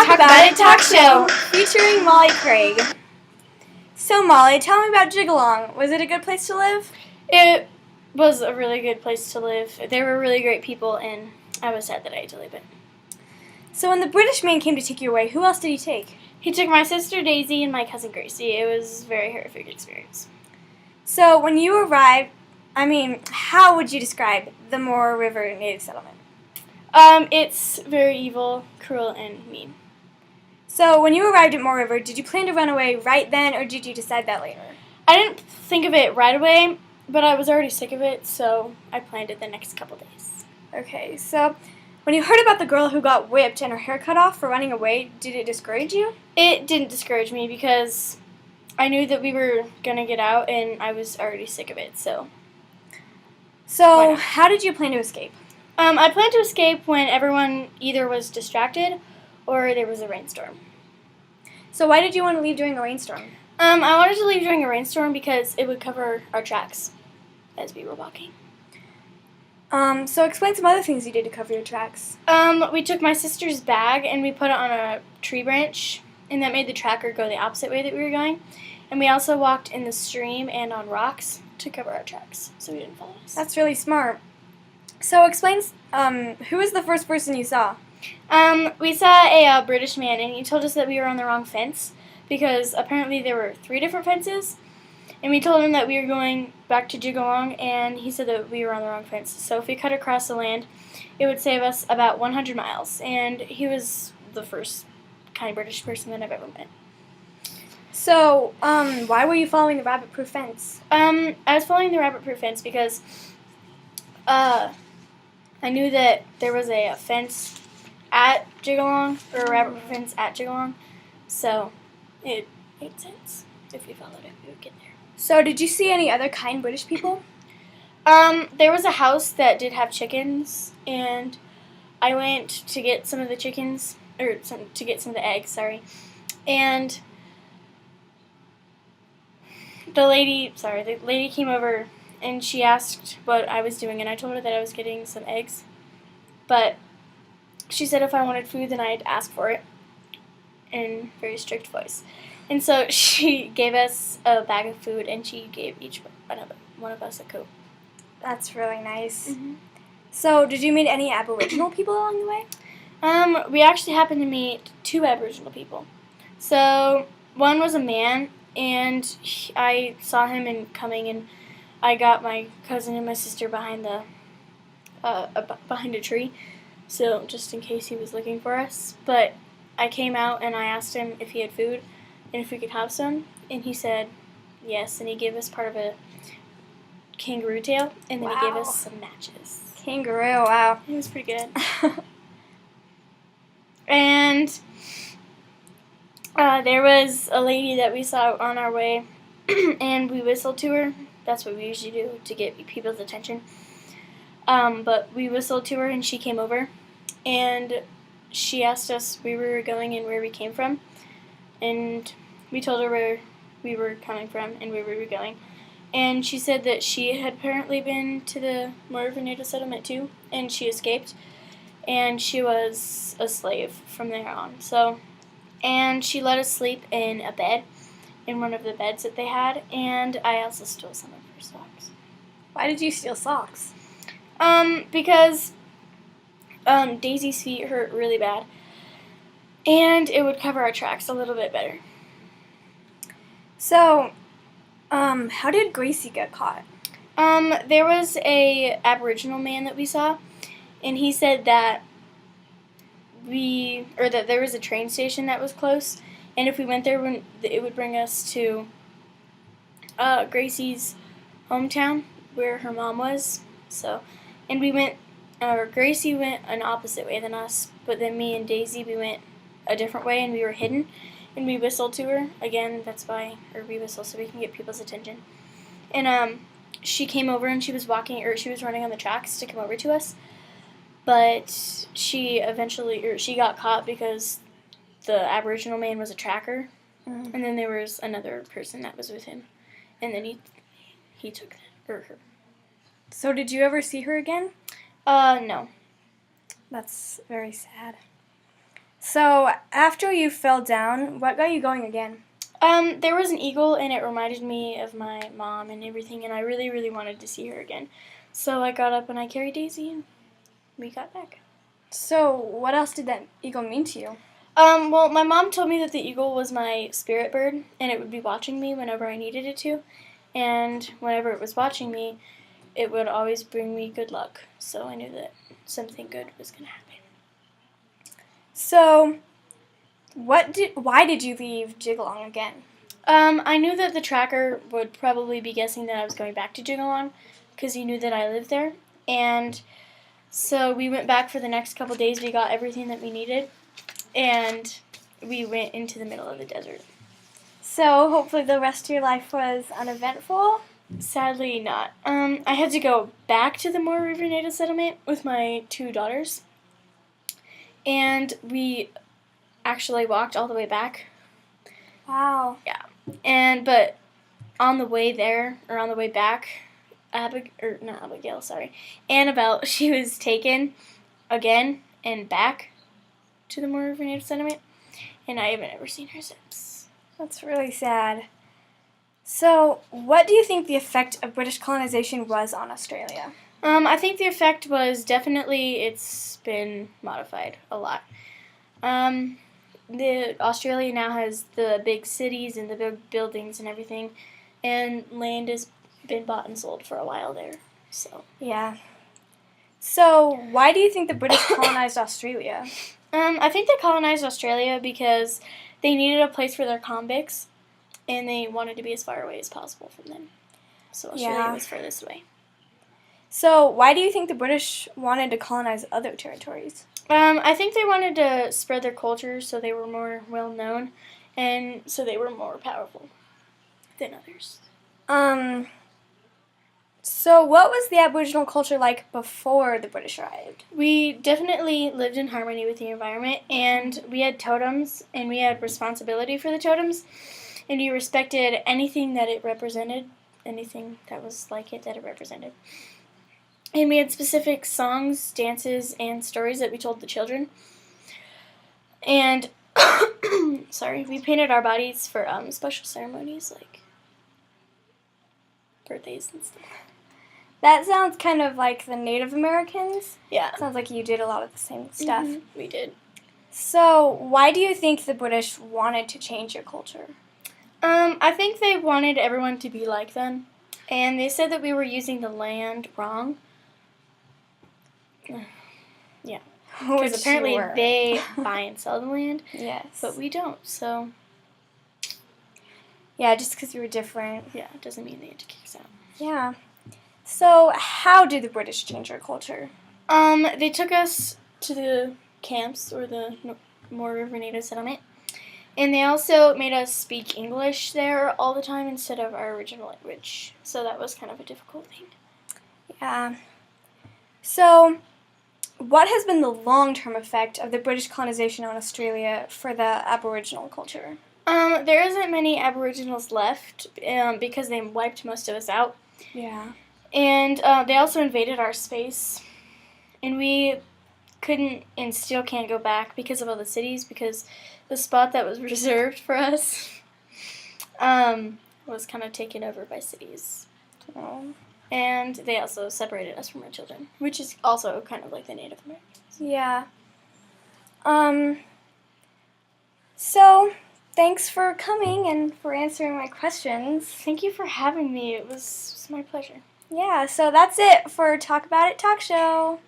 Talk About It talk show featuring Molly Craig. So Molly, tell me about Jigalong. Was it a good place to live? It was a really good place to live. There were really great people, and I was sad that I had to leave it. So when the British man came to take you away, who else did he take? He took my sister Daisy and my cousin Gracie. It was a very horrific experience. So when you arrived, how would you describe the Moore River Native Settlement? It's very evil, cruel, and mean. So when you arrived at Moore River, did you plan to run away right then, or did you decide that later? I didn't think of it right away, but I was already sick of it, so I planned it the next couple days. Okay, so when you heard about the girl who got whipped and her hair cut off for running away, did it discourage you? It didn't discourage me because I knew that we were going to get out, and I was already sick of it, so. So how did you plan to escape? I planned to escape when everyone either was distracted or there was a rainstorm. So why did you want to leave during a rainstorm? I wanted to leave during a rainstorm because it would cover our tracks as we were walking. So explain some other things you did to cover your tracks. We took my sister's bag and we put it on a tree branch, and that made the tracker go the opposite way that we were going. And we also walked in the stream and on rocks to cover our tracks, so we didn't follow us. That's really smart. So explain, who was the first person you saw? We saw a British man, and he told us that we were on the wrong fence because apparently there were 3 different fences. And we told him that we were going back to Jigalong, and he said that we were on the wrong fence. So if we cut across the land, it would save us about 100 miles. And he was the first kind British person that I've ever met. So, why were you following the rabbit-proof fence? I was following the rabbit-proof fence because I knew that there was a fence at Jigalong, or a rabbit-proof fence at Jigalong. So it made sense. If we followed it, we would get there. So, did you see any other kind British people? There was a house that did have chickens, and I went to get some of the chickens, to get some of the eggs, sorry. And the lady came over, and she asked what I was doing, and I told her that I was getting some eggs. But she said if I wanted food, then I'd ask for it in a very strict voice. And so she gave us a bag of food, and she gave each one of us a coat. That's really nice. Mm-hmm. So, did you meet any Aboriginal people along the way? We actually happened to meet 2 Aboriginal people. So, one was a man, and I saw him coming, and I got my cousin and my sister behind a tree, so just in case he was looking for us. But I came out, and I asked him if he had food and if we could have some, and he said yes, and he gave us part of a kangaroo tail, and then he gave us some matches. Kangaroo, wow. It was pretty good. And there was a lady that we saw on our way, and we whistled to her. That's what we usually do to get people's attention. But we whistled to her, and she came over, and she asked us where we were going and where we came from. And we told her where we were coming from and where we were going. And she said that she had apparently been to the Moore River Native Settlement too, and she escaped. And she was a slave from there on. And she let us sleep in a bed, in one of the beds that they had, and I also stole some of her socks. Why did you steal socks? Because Daisy's feet hurt really bad, and it would cover our tracks a little bit better. So, how did Gracie get caught? There was a Aboriginal man that we saw, and he said that that there was a train station that was close, and if we went there, it would bring us to Gracie's hometown where her mom was. And Gracie went an opposite way than us, but then me and Daisy, we went a different way, and we were hidden, and we whistled to her. Again, we whistle so we can get people's attention. And she came over, and she was running on the tracks to come over to us. But she got caught because the Aboriginal man was a tracker, and then there was another person that was with him, and then he took her. So did you ever see her again? No. That's very sad. So, after you fell down, what got you going again? There was an eagle, and it reminded me of my mom and everything, and I really, really wanted to see her again. So I got up and I carried Daisy, and we got back. So, what else did that eagle mean to you? Well, my mom told me that the eagle was my spirit bird, and it would be watching me whenever I needed it to. And whenever it was watching me, it would always bring me good luck. So I knew that something good was going to happen. So, why did you leave Jigalong again? I knew that the tracker would probably be guessing that I was going back to Jigalong because he knew that I lived there. And so we went back for the next couple days. We got everything that we needed, and we went into the middle of the desert. So, hopefully the rest of your life was uneventful? Sadly not. I had to go back to the Moore River Native Settlement with my 2 daughters, and we actually walked all the way back. Wow. But on the way there, or on the way back, Annabelle, she was taken again and back to the Moore River Native Settlement, and I haven't ever seen her since. That's really sad. So, what do you think the effect of British colonization was on Australia? I think the effect was definitely it's been modified a lot. Australia now has the big cities and the big buildings and everything, and land has been bought and sold for a while there. So yeah. So, why do you think the British colonized Australia? I think they colonized Australia because they needed a place for their convicts, and they wanted to be as far away as possible from them. So Australia was furthest away. So, why do you think the British wanted to colonize other territories? I think they wanted to spread their culture so they were more well-known, and so they were more powerful than others. So what was the Aboriginal culture like before the British arrived? We definitely lived in harmony with the environment, and we had totems, and we had responsibility for the totems, and you respected anything that it represented, anything that was like it that it represented. And we had specific songs, dances, and stories that we told the children. And, we painted our bodies for special ceremonies like birthdays and stuff. That sounds kind of like the Native Americans. Yeah. Sounds like you did a lot of the same stuff. Mm-hmm. We did. So, why do you think the British wanted to change your culture? I think they wanted everyone to be like them. And they said that we were using the land wrong. Yeah. Because apparently they buy and sell the land. Yes. But we don't, so. Yeah, just because you were different. Yeah, it doesn't mean they had to kick us out. Yeah. So, how did the British change our culture? They took us to the camps, or the Moore River Native Settlement, and they also made us speak English there all the time instead of our original language. So that was kind of a difficult thing. Yeah. So, what has been the long-term effect of the British colonization on Australia for the Aboriginal culture? There isn't many Aboriginals left because they wiped most of us out. Yeah. And they also invaded our space, and we couldn't and still can't go back because of all the cities, because the spot that was reserved for us was kind of taken over by cities. Oh. And they also separated us from our children, which is also kind of like the Native Americans. Yeah. So, thanks for coming and for answering my questions. Thank you for having me. It was my pleasure. Yeah, so that's it for Talk About It Talk Show.